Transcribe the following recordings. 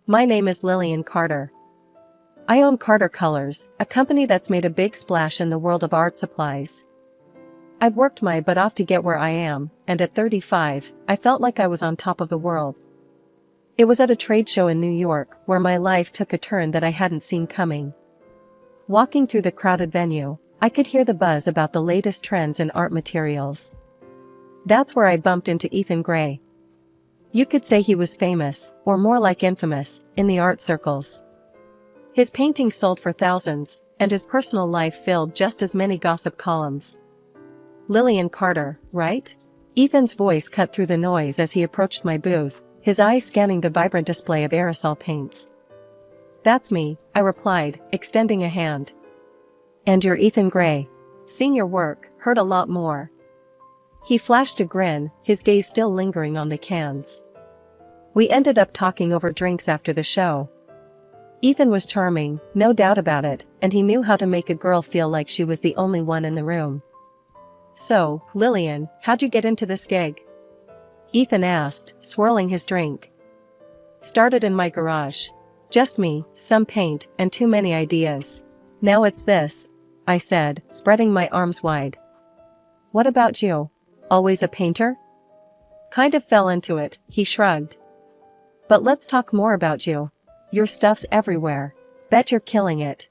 My name is Lillian Carter. I own Carter Colors, a company that's made a big splash in the world of art supplies. I've worked my butt off to get where I am, and at 35, I felt like I was on top of the world. It was at a trade show in New York where my life took a turn that I hadn't seen coming. Walking through the crowded venue, I could hear the buzz about the latest trends in art materials. That's where I bumped into Ethan Gray. You could say he was famous, or more like infamous, in the art circles. His paintings sold for thousands, and his personal life filled just as many gossip columns. Lillian Carter, right? Ethan's voice cut through the noise as he approached my booth, his eyes scanning the vibrant display of aerosol paints. That's me, I replied, extending a hand. And you're Ethan Gray. Seen your work, heard a lot more. He flashed a grin, his gaze still lingering on the cans. We ended up talking over drinks after the show. Ethan was charming, no doubt about it, and he knew how to make a girl feel like she was the only one in the room. So, Lillian, how'd you get into this gig? Ethan asked, swirling his drink. Started in my garage. Just me, some paint, and too many ideas. Now it's this, I said, spreading my arms wide. What about you? Always a painter? Kind of fell into it, he shrugged. But let's talk more about you. Your stuff's everywhere. Bet you're killing it.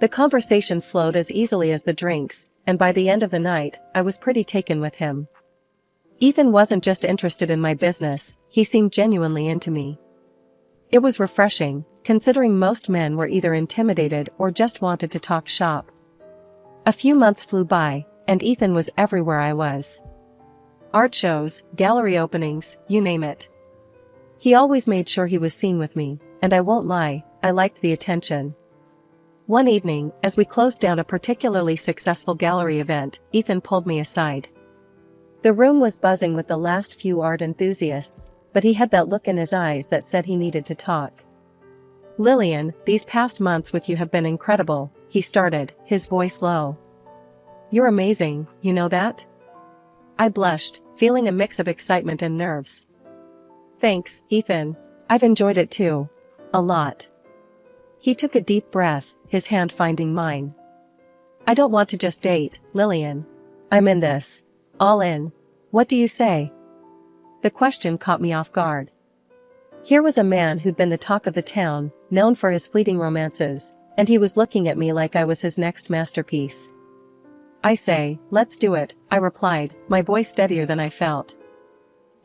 The conversation flowed as easily as the drinks, and by the end of the night, I was pretty taken with him. Ethan wasn't just interested in my business, he seemed genuinely into me. It was refreshing, considering most men were either intimidated or just wanted to talk shop. A few months flew by, and Ethan was everywhere I was. Art shows, gallery openings, you name it. He always made sure he was seen with me, and I won't lie, I liked the attention. One evening, as we closed down a particularly successful gallery event, Ethan pulled me aside. The room was buzzing with the last few art enthusiasts, but he had that look in his eyes that said he needed to talk. Lillian, these past months with you have been incredible, he started, his voice low. You're amazing, you know that? I blushed, feeling a mix of excitement and nerves. Thanks, Ethan. I've enjoyed it too. A lot. He took a deep breath, his hand finding mine. I don't want to just date, Lillian. I'm in this. All in. What do you say? The question caught me off guard. Here was a man who'd been the talk of the town, known for his fleeting romances, and he was looking at me like I was his next masterpiece. I say, let's do it, I replied, my voice steadier than I felt.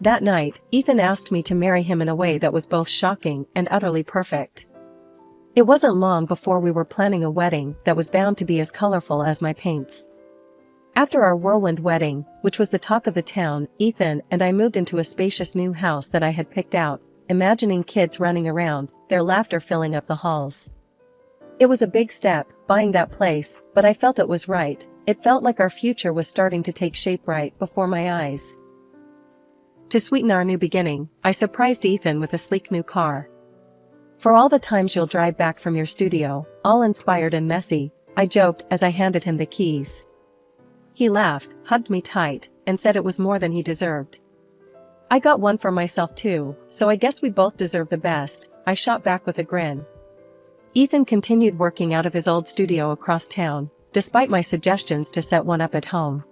That night, Ethan asked me to marry him in a way that was both shocking and utterly perfect. It wasn't long before we were planning a wedding that was bound to be as colorful as my paints. After our whirlwind wedding, which was the talk of the town, Ethan and I moved into a spacious new house that I had picked out, imagining kids running around, their laughter filling up the halls. It was a big step, buying that place, but I felt it was right. It felt like our future was starting to take shape right before my eyes. To sweeten our new beginning, I surprised Ethan with a sleek new car. For all the times you'll drive back from your studio, all inspired and messy, I joked as I handed him the keys. He laughed, hugged me tight, and said it was more than he deserved. I got one for myself too, so I guess we both deserve the best, I shot back with a grin. Ethan continued working out of his old studio across town, despite my suggestions to set one up at home.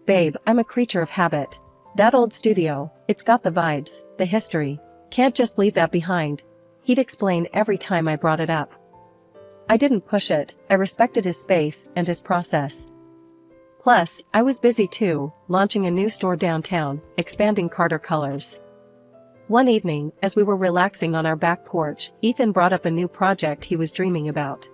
Babe, I'm a creature of habit. That old studio, it's got the vibes, the history. Can't just leave that behind. He'd explain every time I brought it up. I didn't push it, I respected his space and his process. Plus, I was busy too, launching a new store downtown, expanding Carter Colors. One evening, as we were relaxing on our back porch, Ethan brought up a new project he was dreaming about.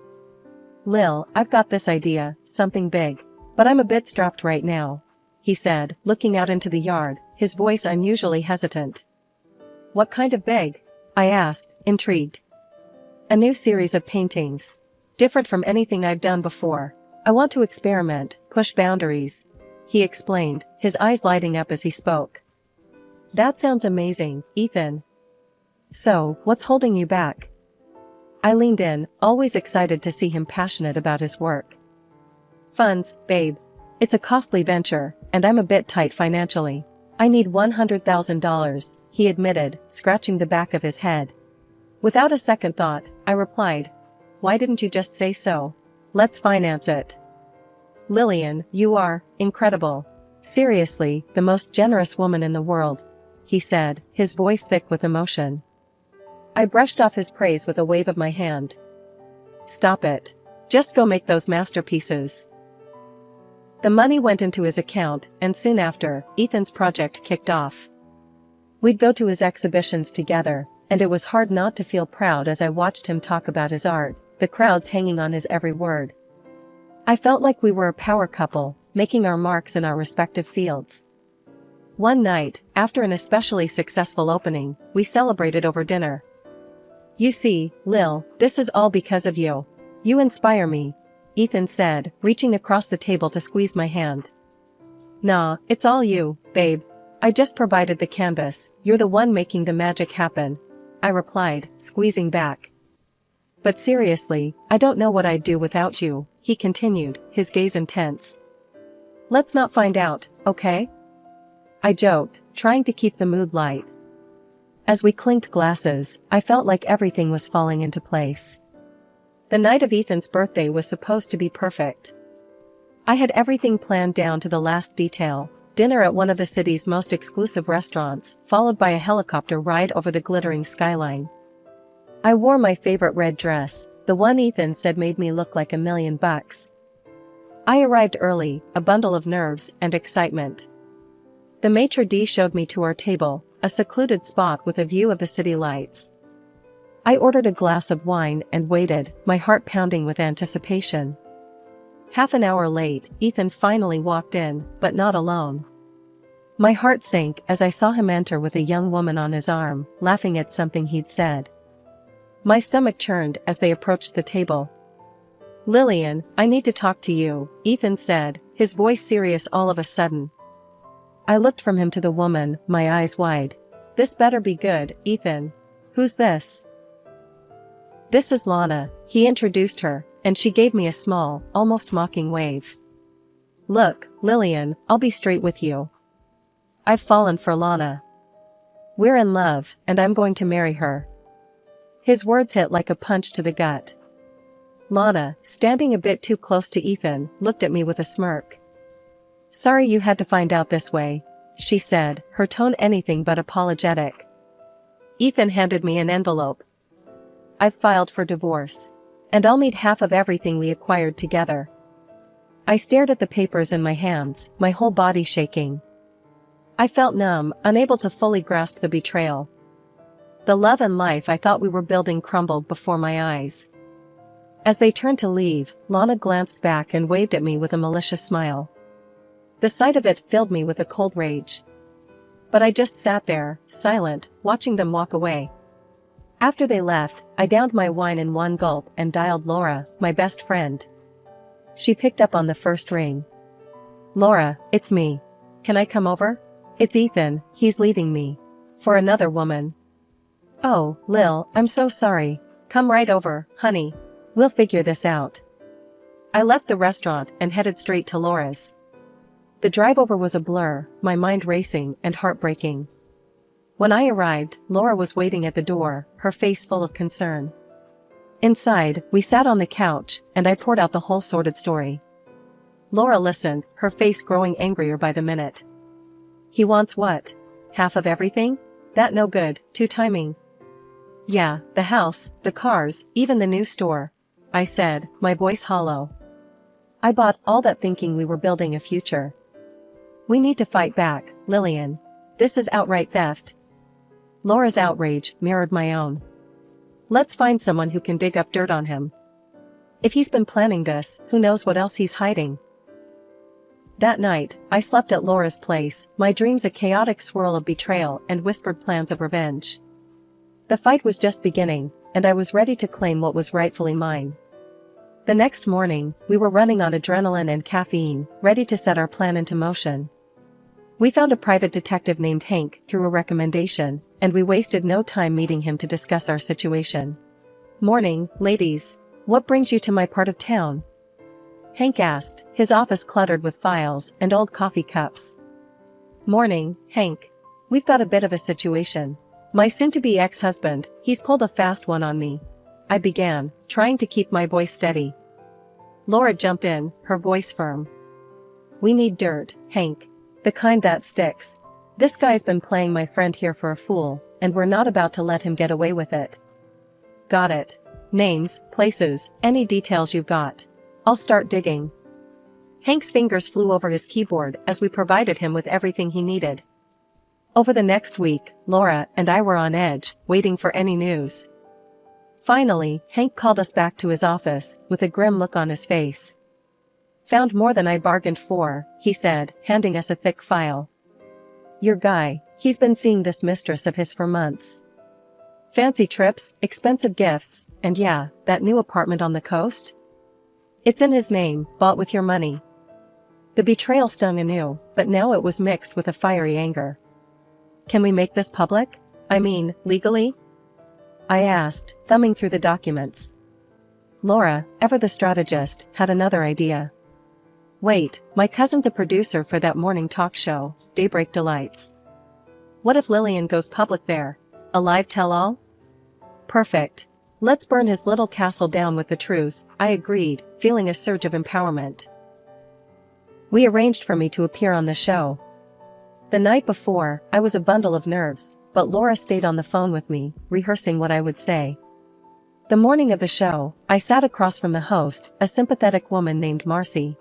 Lil, I've got this idea, something big. But I'm a bit strapped right now, he said, looking out into the yard, his voice unusually hesitant. What kind of big? I asked, intrigued. A new series of paintings. Different from anything I've done before. I want to experiment, push boundaries, he explained, his eyes lighting up as he spoke. That sounds amazing, Ethan. So, what's holding you back? I leaned in, always excited to see him passionate about his work. Funds, babe. It's a costly venture, and I'm a bit tight financially. I need $100,000, he admitted, scratching the back of his head. Without a second thought, I replied, "Why didn't you just say so? Let's finance it." "Lillian, you are incredible. Seriously, the most generous woman in the world," he said, his voice thick with emotion. I brushed off his praise with a wave of my hand. "Stop it. Just go make those masterpieces." The money went into his account, and soon after, Ethan's project kicked off. We'd go to his exhibitions together, and it was hard not to feel proud as I watched him talk about his art, the crowds hanging on his every word. I felt like we were a power couple, making our marks in our respective fields. One night, after an especially successful opening, we celebrated over dinner. "You see, Lil, this is all because of you. You inspire me," Ethan said, reaching across the table to squeeze my hand. "Nah, it's all you, babe. I just provided the canvas, you're the one making the magic happen," I replied, squeezing back. "But seriously, I don't know what I'd do without you," he continued, his gaze intense. "Let's not find out, okay?" I joked, trying to keep the mood light. As we clinked glasses, I felt like everything was falling into place. The night of Ethan's birthday was supposed to be perfect. I had everything planned down to the last detail: dinner at one of the city's most exclusive restaurants, followed by a helicopter ride over the glittering skyline. I wore my favorite red dress, the one Ethan said made me look like $1,000,000. I arrived early, a bundle of nerves and excitement. The maitre d' showed me to our table, a secluded spot with a view of the city lights. I ordered a glass of wine and waited, my heart pounding with anticipation. Half an hour late, Ethan finally walked in, but not alone. My heart sank as I saw him enter with a young woman on his arm, laughing at something he'd said. My stomach churned as they approached the table. "Lillian, I need to talk to you," Ethan said, his voice serious all of a sudden. I looked from him to the woman, my eyes wide. "This better be good, Ethan. Who's this?" "This is Lana," he introduced her, and she gave me a small, almost mocking wave. "Look, Lillian, I'll be straight with you. I've fallen for Lana. We're in love, and I'm going to marry her." His words hit like a punch to the gut. Lana, standing a bit too close to Ethan, looked at me with a smirk. "Sorry you had to find out this way," she said, her tone anything but apologetic. Ethan handed me an envelope. "I've filed for divorce. And I'll need half of everything we acquired together." I stared at the papers in my hands, my whole body shaking. I felt numb, unable to fully grasp the betrayal. The love and life I thought we were building crumbled before my eyes. As they turned to leave, Lana glanced back and waved at me with a malicious smile. The sight of it filled me with a cold rage. But I just sat there, silent, watching them walk away. After they left, I downed my wine in one gulp and dialed Laura, my best friend. She picked up on the first ring. "Laura, it's me. Can I come over? It's Ethan, he's leaving me. For another woman." "Oh, Lil, I'm so sorry. Come right over, honey. We'll figure this out." I left the restaurant and headed straight to Laura's. The drive over was a blur, my mind racing and heartbreaking. When I arrived, Laura was waiting at the door, her face full of concern. Inside, we sat on the couch, and I poured out the whole sordid story. Laura listened, her face growing angrier by the minute. "He wants what? Half of everything? That no good, two timing." "Yeah, the house, the cars, even the new store," I said, my voice hollow. "I bought all that thinking we were building a future. We need to fight back, Lillian. This is outright theft." Laura's outrage mirrored my own. "Let's find someone who can dig up dirt on him. If he's been planning this, who knows what else he's hiding." That night, I slept at Laura's place, my dreams a chaotic swirl of betrayal and whispered plans of revenge. The fight was just beginning, and I was ready to claim what was rightfully mine. The next morning, we were running on adrenaline and caffeine, ready to set our plan into motion. We found a private detective named Hank through a recommendation, and we wasted no time meeting him to discuss our situation. "Morning, ladies. What brings you to my part of town?" Hank asked, his office cluttered with files and old coffee cups. "Morning, Hank. We've got a bit of a situation. My soon-to-be ex-husband, he's pulled a fast one on me. I began, trying to keep my voice steady. Laura jumped in, her voice firm. We need dirt, Hank. The kind that sticks. This guy's been playing my friend here for a fool, and we're not about to let him get away with it. Got it. Names, places, any details you've got. I'll start digging. Hank's fingers flew over his keyboard as we provided him with everything he needed. Over the next week, Laura and I were on edge, waiting for any news. Finally, Hank called us back to his office, with a grim look on his face. Found more than I bargained for, he said, handing us a thick file. Your guy, he's been seeing this mistress of his for months. Fancy trips, expensive gifts, and yeah, that new apartment on the coast? It's in his name, bought with your money. The betrayal stung anew, but now it was mixed with a fiery anger. Can we make this public? I mean, legally? I asked, thumbing through the documents. Laura, ever the strategist, had another idea. Wait, my cousin's a producer for that morning talk show, Daybreak Delights. What if Lillian goes public there? A live tell-all? Perfect. Let's burn his little castle down with the truth, I agreed, feeling a surge of empowerment. We arranged for me to appear on the show. The night before, I was a bundle of nerves, but Laura stayed on the phone with me, rehearsing what I would say. The morning of the show, I sat across from the host, a sympathetic woman named Marcy.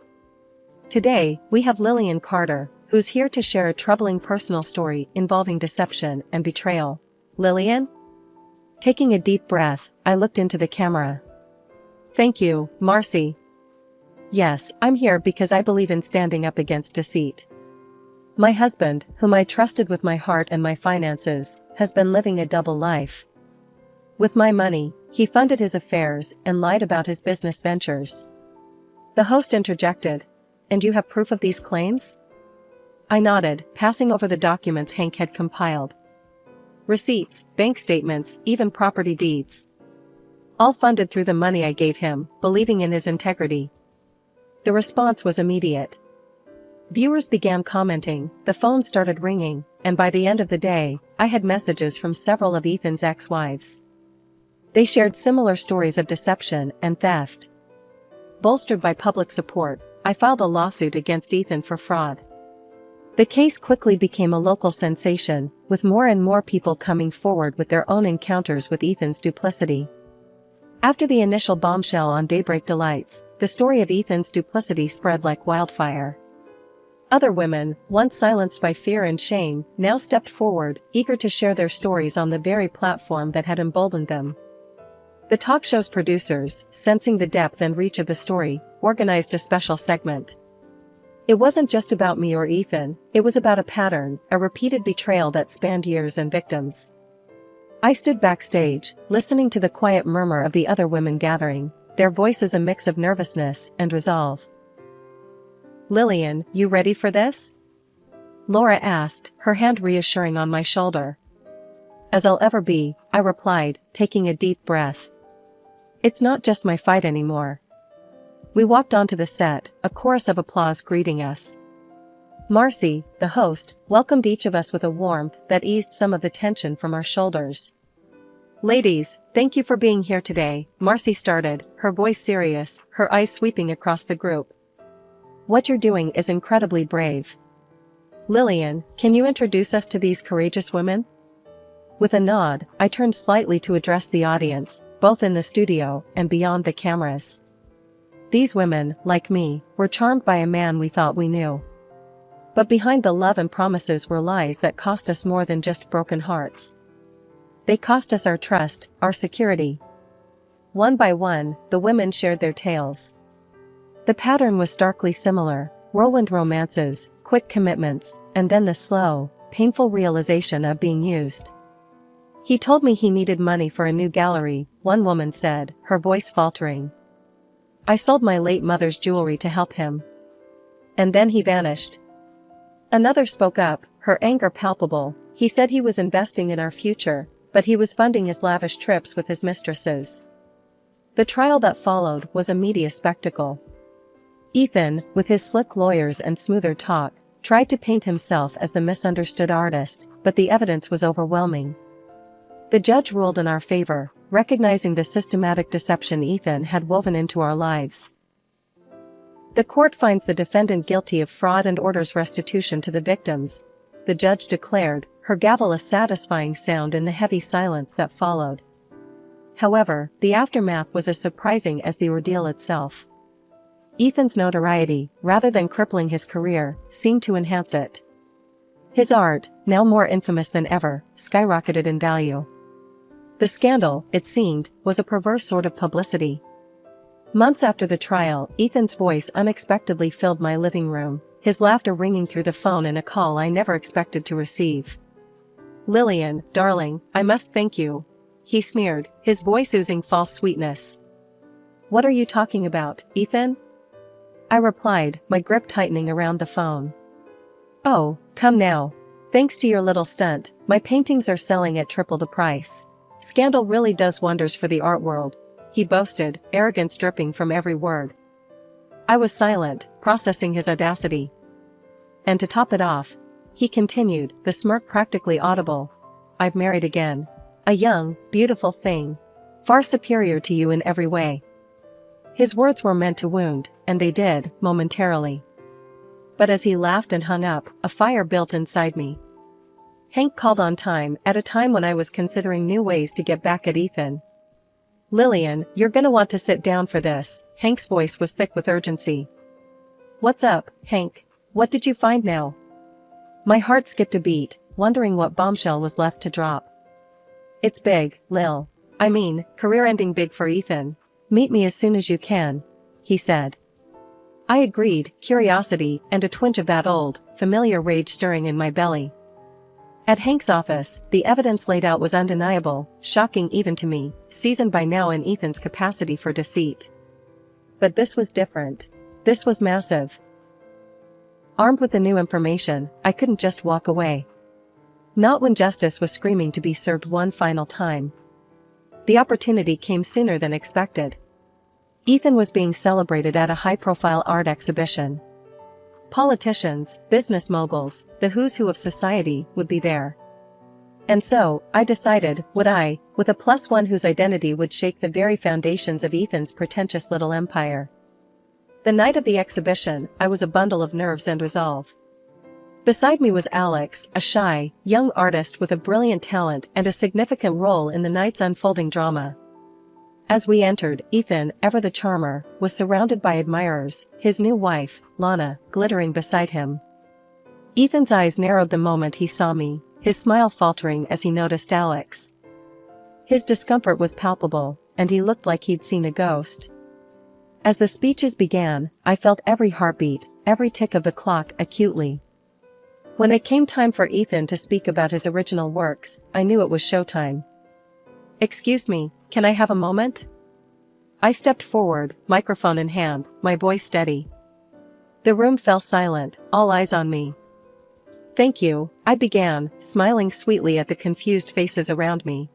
Today, we have Lillian Carter, who's here to share a troubling personal story involving deception and betrayal. Lillian? Taking a deep breath, I looked into the camera. Thank you, Marcy. Yes, I'm here because I believe in standing up against deceit. My husband, whom I trusted with my heart and my finances, has been living a double life. With my money, he funded his affairs and lied about his business ventures. The host interjected. And you have proof of these claims? I nodded, passing over the documents Hank had compiled. Receipts, bank statements, even property deeds. All funded through the money I gave him, believing in his integrity. The response was immediate. Viewers began commenting, the phone started ringing, and by the end of the day, I had messages from several of Ethan's ex-wives. They shared similar stories of deception and theft. Bolstered by public support, I filed a lawsuit against Ethan for fraud. The case quickly became a local sensation, with more and more people coming forward with their own encounters with Ethan's duplicity. After the initial bombshell on Daybreak Delights, the story of Ethan's duplicity spread like wildfire. Other women, once silenced by fear and shame, now stepped forward, eager to share their stories on the very platform that had emboldened them. The talk show's producers, sensing the depth and reach of the story, organized a special segment. It wasn't just about me or Ethan, it was about a pattern, a repeated betrayal that spanned years and victims. I stood backstage, listening to the quiet murmur of the other women gathering, their voices a mix of nervousness and resolve. Lillian, you ready for this? Laura asked, her hand reassuring on my shoulder. As I'll ever be, I replied, taking a deep breath. It's not just my fight anymore. We walked onto the set, a chorus of applause greeting us. Marcy, the host, welcomed each of us with a warmth that eased some of the tension from our shoulders. Ladies, thank you for being here today, Marcy started, her voice serious, her eyes sweeping across the group. What you're doing is incredibly brave. Lillian, can you introduce us to these courageous women? With a nod, I turned slightly to address the audience, both in the studio and beyond the cameras. These women, like me, were charmed by a man we thought we knew. But behind the love and promises were lies that cost us more than just broken hearts. They cost us our trust, our security. One by one, the women shared their tales. The pattern was starkly similar: whirlwind romances, quick commitments, and then the slow, painful realization of being used. He told me he needed money for a new gallery, one woman said, her voice faltering. I sold my late mother's jewelry to help him. And then he vanished. Another spoke up, her anger palpable. He said he was investing in our future, but he was funding his lavish trips with his mistresses. The trial that followed was a media spectacle. Ethan, with his slick lawyers and smoother talk, tried to paint himself as the misunderstood artist, but the evidence was overwhelming. The judge ruled in our favor, recognizing the systematic deception Ethan had woven into our lives. The court finds the defendant guilty of fraud and orders restitution to the victims, the judge declared, her gavel a satisfying sound in the heavy silence that followed. However, the aftermath was as surprising as the ordeal itself. Ethan's notoriety, rather than crippling his career, seemed to enhance it. His art, now more infamous than ever, skyrocketed in value. The scandal, it seemed, was a perverse sort of publicity. Months after the trial, Ethan's voice unexpectedly filled my living room, his laughter ringing through the phone in a call I never expected to receive. "Lillian, darling, I must thank you," he sneered, his voice oozing false sweetness. "What are you talking about, Ethan?" I replied, my grip tightening around the phone. "Oh, come now. Thanks to your little stunt, my paintings are selling at triple the price. Scandal really does wonders for the art world," he boasted, arrogance dripping from every word. I was silent, processing his audacity. "And to top it off," he continued, the smirk practically audible, "I've married again. A young, beautiful thing. Far superior to you in every way." His words were meant to wound, and they did, momentarily. But as he laughed and hung up, a fire built inside me. Hank called on time, at a time when I was considering new ways to get back at Ethan. "Lillian, you're gonna want to sit down for this," Hank's voice was thick with urgency. "What's up, Hank? What did you find now?" My heart skipped a beat, wondering what bombshell was left to drop. "It's big, Lil. I mean, career-ending big for Ethan. Meet me as soon as you can," he said. I agreed, curiosity and a twinge of that old, familiar rage stirring in my belly. At Hank's office, the evidence laid out was undeniable, shocking even to me, seasoned by now in Ethan's capacity for deceit. But this was different. This was massive. Armed with the new information, I couldn't just walk away. Not when justice was screaming to be served one final time. The opportunity came sooner than expected. Ethan was being celebrated at a high-profile art exhibition. Politicians, business moguls, the who's who of society would be there. And so, I decided, would I, with a +1 whose identity would shake the very foundations of Ethan's pretentious little empire. The night of the exhibition, I was a bundle of nerves and resolve. Beside me was Alex, a shy, young artist with a brilliant talent and a significant role in the night's unfolding drama. As we entered, Ethan, ever the charmer, was surrounded by admirers, his new wife, Lana, glittering beside him. Ethan's eyes narrowed the moment he saw me, his smile faltering as he noticed Alex. His discomfort was palpable, and he looked like he'd seen a ghost. As the speeches began, I felt every heartbeat, every tick of the clock acutely. When it came time for Ethan to speak about his original works, I knew it was showtime. "Excuse me, can I have a moment?" I stepped forward, microphone in hand, my voice steady. The room fell silent, all eyes on me. "Thank you," I began, smiling sweetly at the confused faces around me.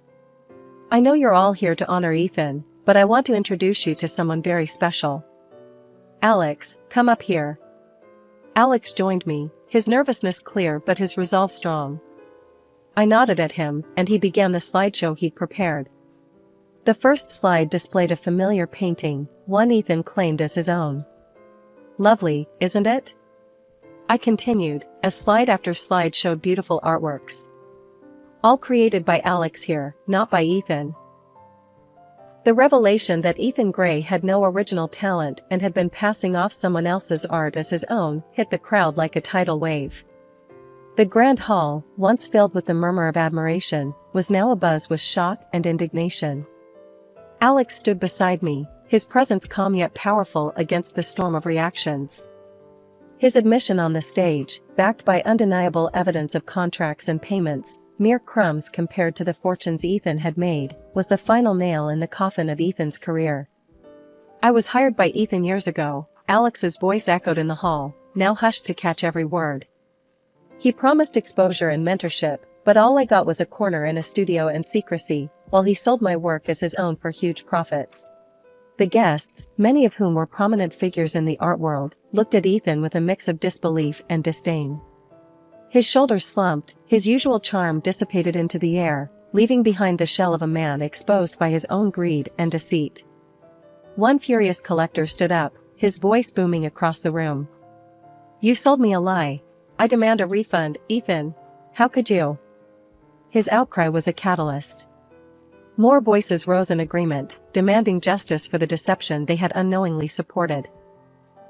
"I know you're all here to honor Ethan, but I want to introduce you to someone very special. Alex, come up here." Alex joined me, his nervousness clear but his resolve strong. I nodded at him, and he began the slideshow he'd prepared. The first slide displayed a familiar painting, one Ethan claimed as his own. "Lovely, isn't it?" I continued, as slide after slide showed beautiful artworks. All created by Alex here, not by Ethan. The revelation that Ethan Gray had no original talent and had been passing off someone else's art as his own hit the crowd like a tidal wave. The grand hall, once filled with the murmur of admiration, was now abuzz with shock and indignation. Alex stood beside me, his presence calm yet powerful against the storm of reactions. His admission on the stage, backed by undeniable evidence of contracts and payments, mere crumbs compared to the fortunes Ethan had made, was the final nail in the coffin of Ethan's career. "I was hired by Ethan years ago," Alex's voice echoed in the hall, now hushed to catch every word. "He promised exposure and mentorship, but all I got was a corner in a studio and secrecy, while he sold my work as his own for huge profits." The guests, many of whom were prominent figures in the art world, looked at Ethan with a mix of disbelief and disdain. His shoulders slumped, his usual charm dissipated into the air, leaving behind the shell of a man exposed by his own greed and deceit. One furious collector stood up, his voice booming across the room. "You sold me a lie. I demand a refund, Ethan. How could you?" His outcry was a catalyst. More voices rose in agreement, demanding justice for the deception they had unknowingly supported.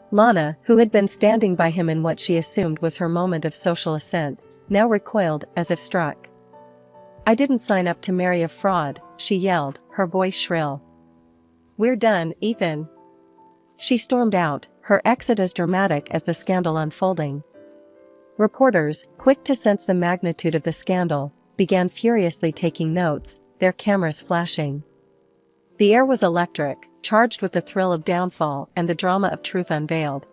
Lana, who had been standing by him in what she assumed was her moment of social ascent, now recoiled as if struck. "I didn't sign up to marry a fraud," she yelled, her voice shrill. "We're done, Ethan." She stormed out, her exit as dramatic as the scandal unfolding. Reporters, quick to sense the magnitude of the scandal, began furiously taking notes, their cameras flashing. The air was electric, charged with the thrill of downfall and the drama of truth unveiled.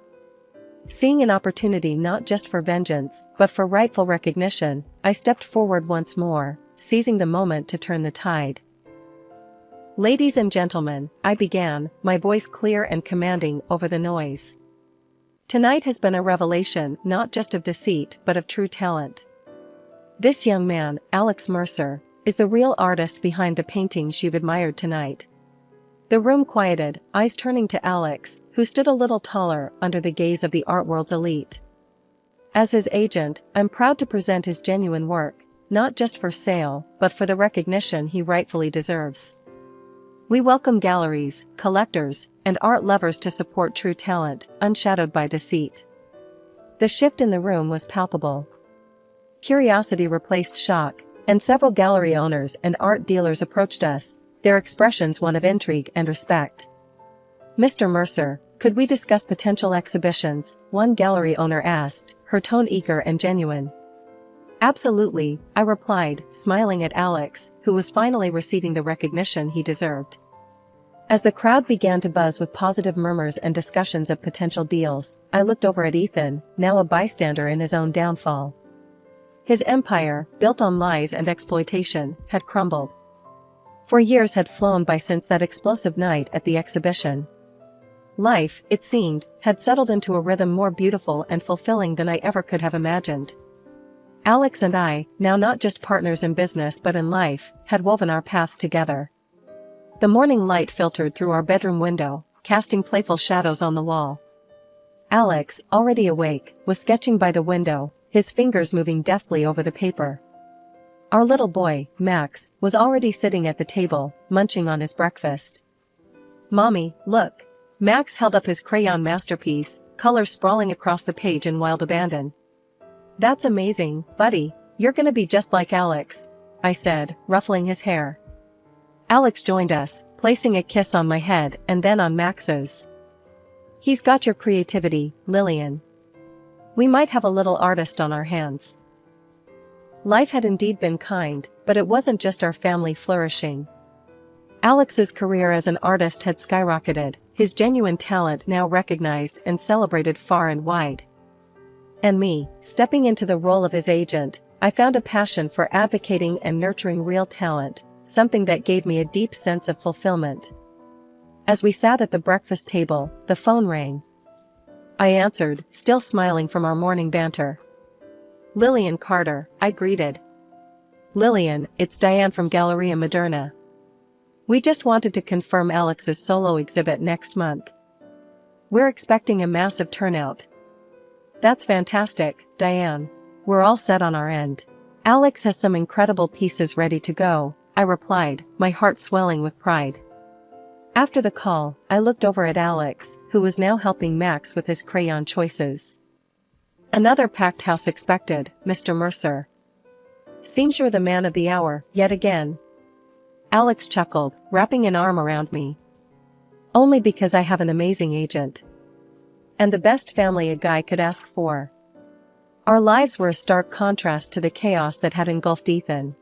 Seeing an opportunity not just for vengeance, but for rightful recognition, I stepped forward once more, seizing the moment to turn the tide. "Ladies and gentlemen," I began, my voice clear and commanding over the noise. "Tonight has been a revelation not just of deceit but of true talent. This young man, Alex Mercer, is the real artist behind the paintings you've admired tonight." The room quieted, eyes turning to Alex, who stood a little taller under the gaze of the art world's elite. As his agent, I'm proud to present his genuine work, not just for sale, but for the recognition he rightfully deserves. We welcome galleries, collectors, and art lovers to support true talent, unshadowed by deceit. The shift in the room was palpable. Curiosity replaced shock, and several gallery owners and art dealers approached us, their expressions one of intrigue and respect. "Mr. Mercer, could we discuss potential exhibitions?" one gallery owner asked, her tone eager and genuine. "Absolutely," I replied, smiling at Alex, who was finally receiving the recognition he deserved. As the crowd began to buzz with positive murmurs and discussions of potential deals, I looked over at Ethan, now a bystander in his own downfall. His empire, built on lies and exploitation, had crumbled. 4 years had flown by since that explosive night at the exhibition. Life, it seemed, had settled into a rhythm more beautiful and fulfilling than I ever could have imagined. Alex and I, now not just partners in business but in life, had woven our paths together. The morning light filtered through our bedroom window, casting playful shadows on the wall. Alex, already awake, was sketching by the window, his fingers moving deftly over the paper. Our little boy, Max, was already sitting at the table, munching on his breakfast. "Mommy, look." Max held up his crayon masterpiece, colors sprawling across the page in wild abandon. "That's amazing, buddy. You're gonna be just like Alex," I said, ruffling his hair. Alex joined us, placing a kiss on my head and then on Max's. "He's got your creativity, Lillian. We might have a little artist on our hands." Life had indeed been kind, but it wasn't just our family flourishing. Alex's career as an artist had skyrocketed, his genuine talent now recognized and celebrated far and wide. And me, stepping into the role of his agent, I found a passion for advocating and nurturing real talent, something that gave me a deep sense of fulfillment. As we sat at the breakfast table, the phone rang. I answered, still smiling from our morning banter. "Lillian Carter," I greeted. "Lillian, it's Diane from Galleria Moderna. We just wanted to confirm Alex's solo exhibit next month. We're expecting a massive turnout." "That's fantastic, Diane. We're all set on our end. Alex has some incredible pieces ready to go," I replied, my heart swelling with pride. After the call, I looked over at Alex, who was now helping Max with his crayon choices. "Another packed house expected, Mr. Mercer. Seems you're the man of the hour, yet again." Alex chuckled, wrapping an arm around me. "Only because I have an amazing agent. And the best family a guy could ask for." Our lives were a stark contrast to the chaos that had engulfed Ethan.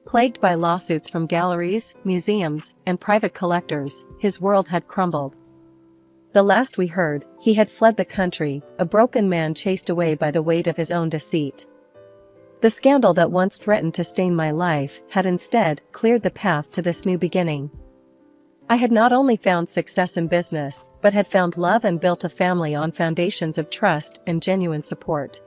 Plagued by lawsuits from galleries, museums, and private collectors, his world had crumbled. The last we heard, he had fled the country, a broken man chased away by the weight of his own deceit. The scandal that once threatened to stain my life had instead cleared the path to this new beginning. I had not only found success in business, but had found love and built a family on foundations of trust and genuine support.